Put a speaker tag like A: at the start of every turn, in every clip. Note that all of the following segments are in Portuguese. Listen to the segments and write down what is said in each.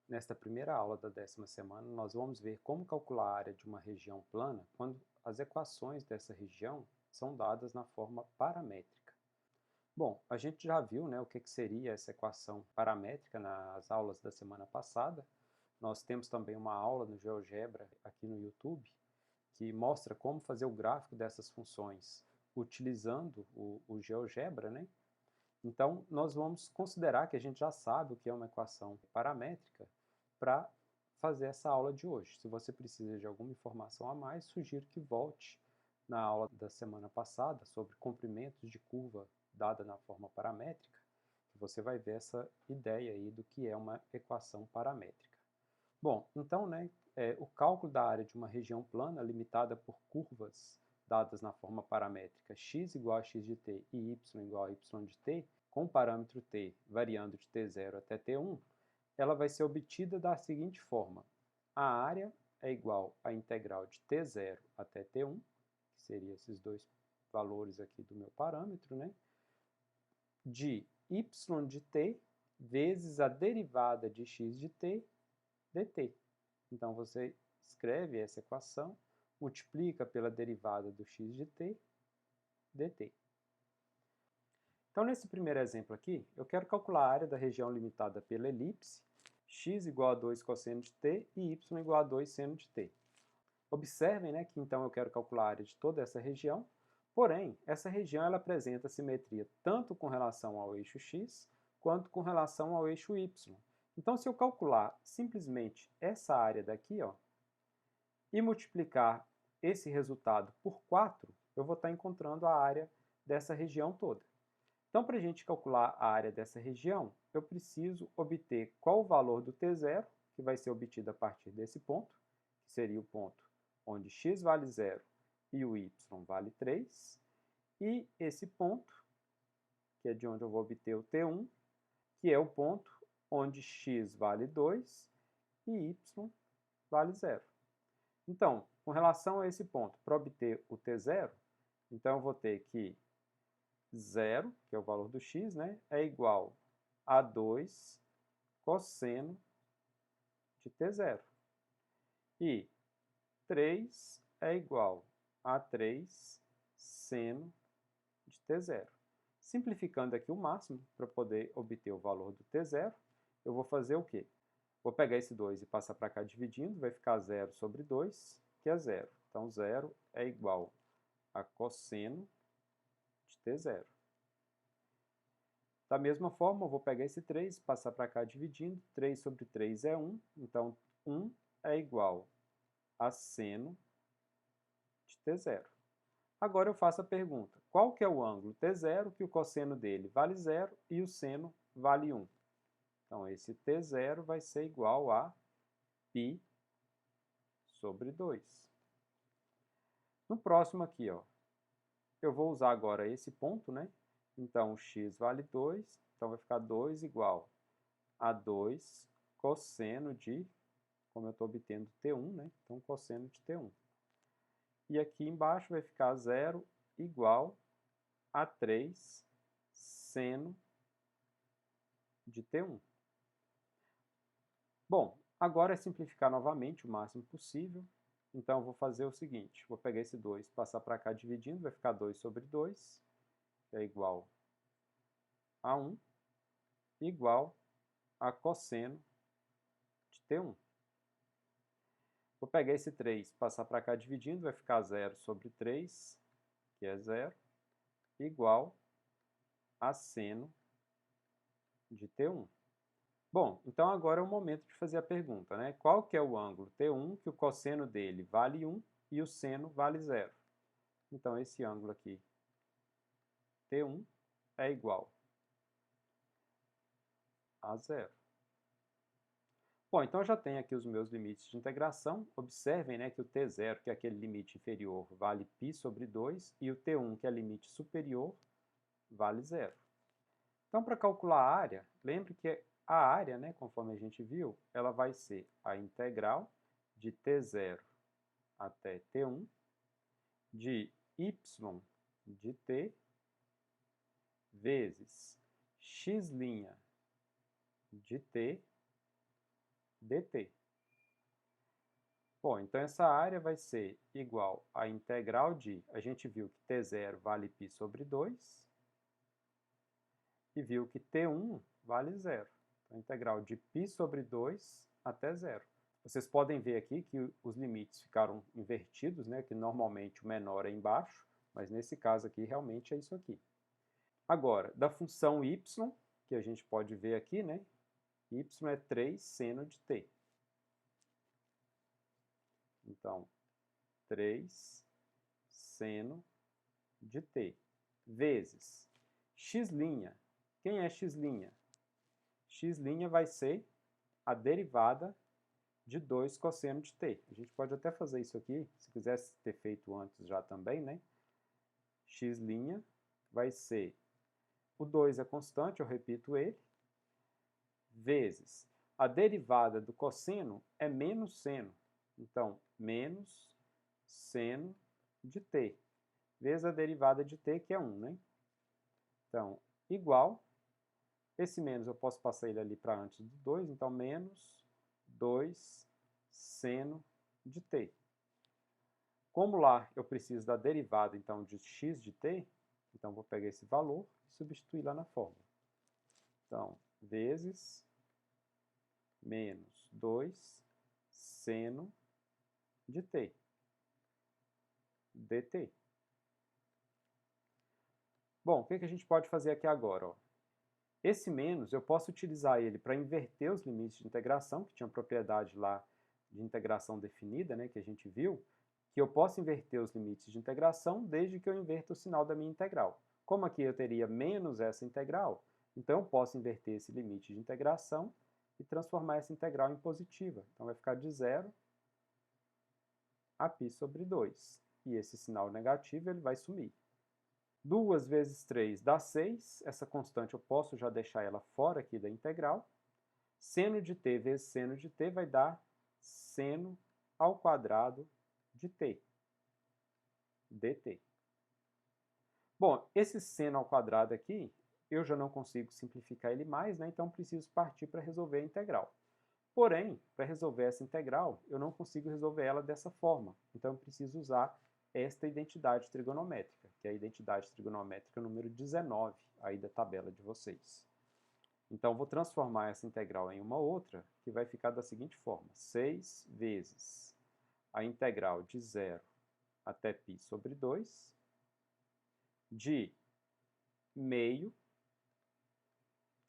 A: Nesta primeira aula da 10ª semana, nós vamos ver como calcular a área de uma região plana quando as equações dessa região são dadas na forma paramétrica. Bom, a gente já viu, o que seria essa equação paramétrica nas aulas da semana passada. Nós temos também uma aula no GeoGebra aqui no YouTube que mostra como fazer o gráfico dessas funções utilizando o GeoGebra, Então, nós vamos considerar que a gente já sabe o que é uma equação paramétrica para fazer essa aula de hoje. Se você precisa de alguma informação a mais, sugiro que volte na aula da semana passada sobre comprimentos de curva dada na forma paramétrica, que você vai ver essa ideia aí do que é uma equação paramétrica. Bom, então, o cálculo da área de uma região plana limitada por curvas dadas na forma paramétrica x igual a x de t e y igual a y de t, com o parâmetro t variando de t0 até t1, ela vai ser obtida da seguinte forma. A área é igual à integral de t0 até t1, que seriam esses dois valores aqui do meu parâmetro, de y de t vezes a derivada de x de t dt. Então, você escreve essa equação, multiplica pela derivada do x de t, dt. Então, nesse primeiro exemplo aqui, eu quero calcular a área da região limitada pela elipse, x igual a 2 cosseno de t e y igual a 2 seno de t. Observem que então eu quero calcular a área de toda essa região, porém, essa região ela apresenta simetria tanto com relação ao eixo x, quanto com relação ao eixo y. Então, se eu calcular simplesmente essa área daqui, e multiplicar esse resultado por 4, eu vou estar encontrando a área dessa região toda. Então, para a gente calcular a área dessa região, eu preciso obter qual o valor do t0, que vai ser obtido a partir desse ponto, que seria o ponto onde x vale 0 e o y vale 3, e esse ponto, que é de onde eu vou obter o t1, que é o ponto onde x vale 2 e y vale 0. Então, com relação a esse ponto, para obter o t0, então eu vou ter que 0, que é o valor do x, é igual a 2 cosseno de t0. E 3 é igual a 3 seno de t0. Simplificando aqui o máximo, para poder obter o valor do t0, eu vou fazer o quê? Vou pegar esse 2 e passar para cá dividindo, vai ficar 0 sobre 2, que é 0. Então, 0 é igual a cosseno de t0. Da mesma forma, eu vou pegar esse 3 e passar para cá dividindo. 3 sobre 3 é 1, então 1 é igual a seno de t0. Agora eu faço a pergunta, qual que é o ângulo t0 que o cosseno dele vale 0 e o seno vale 1? Então, esse t0 vai ser igual a π sobre 2. No próximo aqui, eu vou usar agora esse ponto, Então, o x vale 2, então vai ficar 2 igual a 2 cosseno de, como eu estou obtendo t1, Então, cosseno de t1. E aqui embaixo vai ficar 0 igual a 3 seno de t1. Bom, agora é simplificar novamente o máximo possível. Então, eu vou fazer o seguinte, vou pegar esse 2, passar para cá dividindo, vai ficar 2 sobre 2, que é igual a 1, igual a cosseno de t1. Vou pegar esse 3, passar para cá dividindo, vai ficar 0 sobre 3, que é 0, igual a seno de t1. Bom, então agora é o momento de fazer a pergunta, Qual que é o ângulo t1 que o cosseno dele vale 1 e o seno vale 0? Então, esse ângulo aqui, t1, é igual a 0. Bom, então eu já tenho aqui os meus limites de integração. Observem que o t0, que é aquele limite inferior, vale π sobre 2, e o t1, que é limite superior, vale 0. Então, para calcular a área, lembre que a área, conforme a gente viu, ela vai ser a integral de t0 até t1 de y de t vezes x' de t dt. Bom, então essa área vai ser igual à integral de, a gente viu que t0 vale π sobre 2, e viu que t1 vale 0. Então, a integral de π sobre 2 até 0. Vocês podem ver aqui que os limites ficaram invertidos, né? Que normalmente o menor é embaixo, mas nesse caso aqui realmente é isso aqui. Agora, da função y, que a gente pode ver aqui, né? Y é 3 seno de t. Então, 3 seno de t vezes x'. Quem é x'? X' vai ser a derivada de 2 cosseno de t. A gente pode até fazer isso aqui, se quisesse ter feito antes já também, né? X' vai ser, o 2 é constante, eu repito ele, vezes a derivada do cosseno é menos seno. Então, menos seno de t, vezes a derivada de t, que é 1, né? Então, igual, esse menos eu posso passar ele ali para antes do 2, então menos 2 seno de t. Como lá eu preciso da derivada, então, de x de t, então vou pegar esse valor e substituir lá na fórmula. Então, vezes menos 2 seno de t, dt. Bom, o que a gente pode fazer aqui agora? Ó? Esse menos, eu posso utilizar ele para inverter os limites de integração, que tinha propriedade lá de integração definida, né, que a gente viu, que eu posso inverter os limites de integração desde que eu inverta o sinal da minha integral. Como aqui eu teria menos essa integral, então eu posso inverter esse limite de integração e transformar essa integral em positiva. Então vai ficar de 0 a π sobre 2. E esse sinal negativo ele vai sumir. 2 vezes 3 dá 6, essa constante eu posso já deixar ela fora aqui da integral. Seno de t vezes seno de t vai dar seno ao quadrado de t, dt. Bom, esse seno ao quadrado aqui, eu já não consigo simplificar ele mais, né? Então preciso partir para resolver a integral. Porém, para resolver essa integral, eu não consigo resolver ela dessa forma. Então eu preciso usar esta identidade trigonométrica, que é a identidade trigonométrica número 19 aí da tabela de vocês. Então, vou transformar essa integral em uma outra, que vai ficar da seguinte forma. 6 vezes a integral de 0 até π sobre 2, de meio,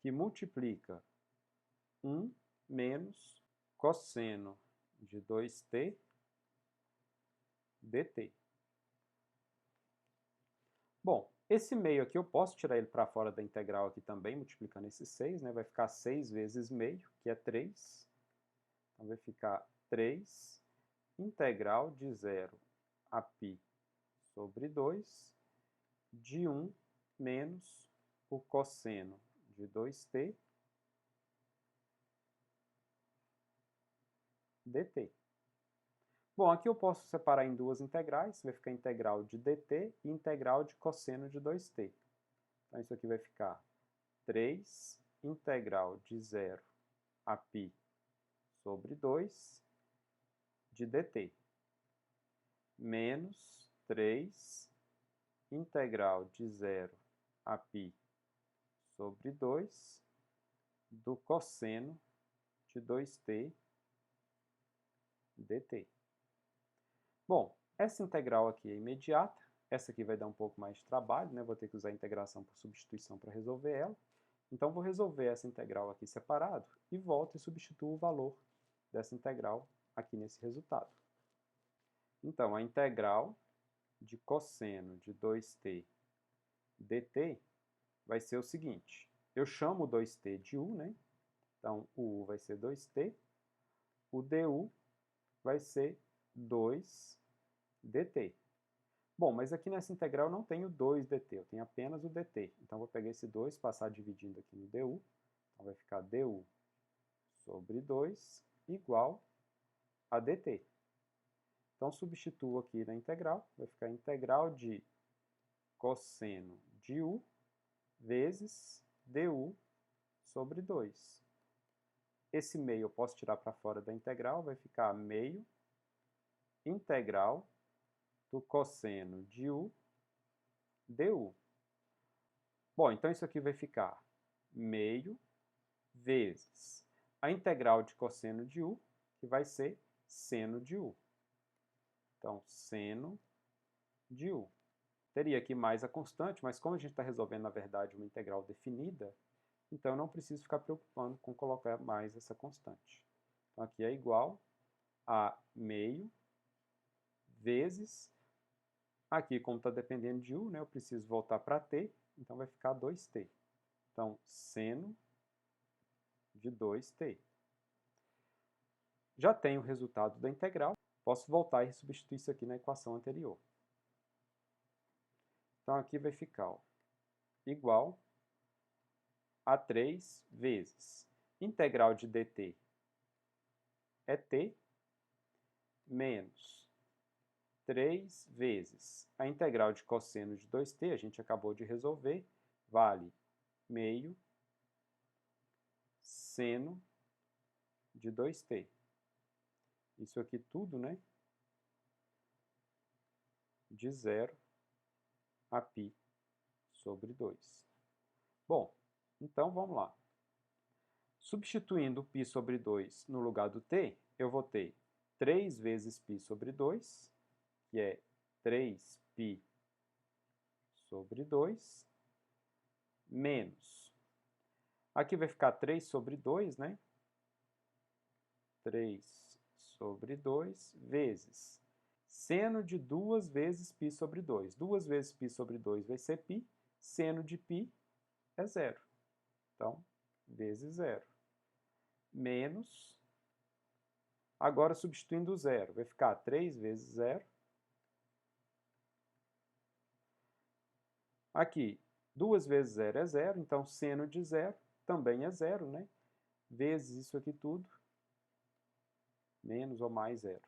A: que multiplica 1 menos cosseno de 2t dt. Bom, esse meio aqui eu posso tirar ele para fora da integral aqui também, multiplicando esse 6, né? Vai ficar 6 vezes meio, que é 3. Então vai ficar 3 integral de 0 a π sobre 2 de 1 menos o cosseno de 2t dt. Bom, aqui eu posso separar em duas integrais, vai ficar integral de dt e integral de cosseno de 2t. Então isso aqui vai ficar 3 integral de 0 a π sobre 2 de dt, menos 3 integral de 0 a π sobre 2 do cosseno de 2t dt. Bom, essa integral aqui é imediata, essa aqui vai dar um pouco mais de trabalho, né? Vou ter que usar a integração por substituição para resolver ela. Então, vou resolver essa integral aqui separado e volto e substituo o valor dessa integral aqui nesse resultado. Então, a integral de cosseno de 2t dt vai ser o seguinte. Eu chamo o 2t de u, né? Então, o u vai ser 2t, o du vai ser 2 dt. Bom, mas aqui nessa integral eu não tenho 2 dt, eu tenho apenas o dt. Então, vou pegar esse 2 e passar dividindo aqui no du. Então, vai ficar du sobre 2 igual a dt. Então, substituo aqui na integral, vai ficar integral de cosseno de u vezes du sobre 2. esse meio eu posso tirar para fora da integral, vai ficar meio integral do cosseno de u du. Bom, então isso aqui vai ficar meio vezes a integral de cosseno de u, que vai ser seno de u. Então, seno de u. Teria aqui mais a constante, mas como a gente está resolvendo, na verdade, uma integral definida, então eu não preciso ficar preocupando com colocar mais essa constante. Então, aqui é igual a meio vezes, aqui como está dependendo de u, né, eu preciso voltar para t, então vai ficar 2t. Então, seno de 2t. Já tenho o resultado da integral, posso voltar e substituir isso aqui na equação anterior. Então, aqui vai ficar igual a 3 vezes integral de dt é t, menos 3 vezes a integral de cosseno de 2t, a gente acabou de resolver, vale meio seno de 2t. Isso aqui tudo, né, de 0 a π sobre 2. Bom, então vamos lá. Substituindo π sobre 2 no lugar do t, eu vou ter 3 vezes π sobre 2, que é 3π sobre 2, menos. Aqui vai ficar 3 sobre 2, né? 3 sobre 2 vezes seno de 2 vezes π sobre 2. 2 vezes π sobre 2 vai ser π, seno de π é 0. Então, vezes 0. Menos, agora substituindo o 0, vai ficar 3 vezes 0. Aqui, 2 vezes 0 é 0, então seno de 0 também é 0, né? Vezes isso aqui tudo, menos ou mais 0.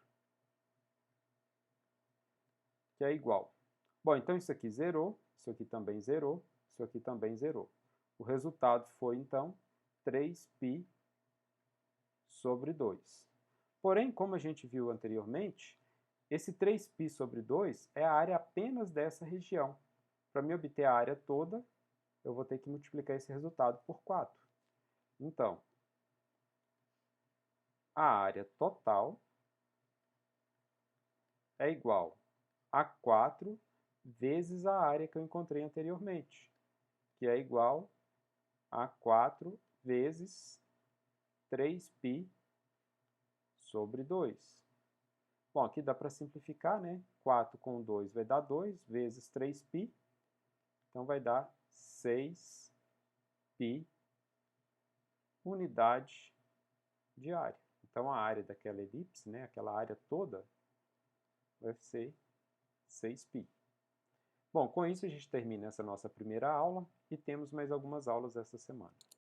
A: Que é igual. Bom, então isso aqui zerou, isso aqui também zerou, isso aqui também zerou. O resultado foi, então, 3π sobre 2. Porém, como a gente viu anteriormente, esse 3π sobre 2 é a área apenas dessa região. Para me obter a área toda, eu vou ter que multiplicar esse resultado por 4. Então, a área total é igual a 4 vezes a área que eu encontrei anteriormente, que é igual a 4 vezes 3π sobre 2. Bom, aqui dá para simplificar, né? 4 com 2 vai dar 2, vezes 3π, então vai dar 6π unidade de área. Então, a área daquela elipse, né, aquela área toda, vai ser 6π. Bom, com isso a gente termina essa nossa primeira aula e temos mais algumas aulas essa semana.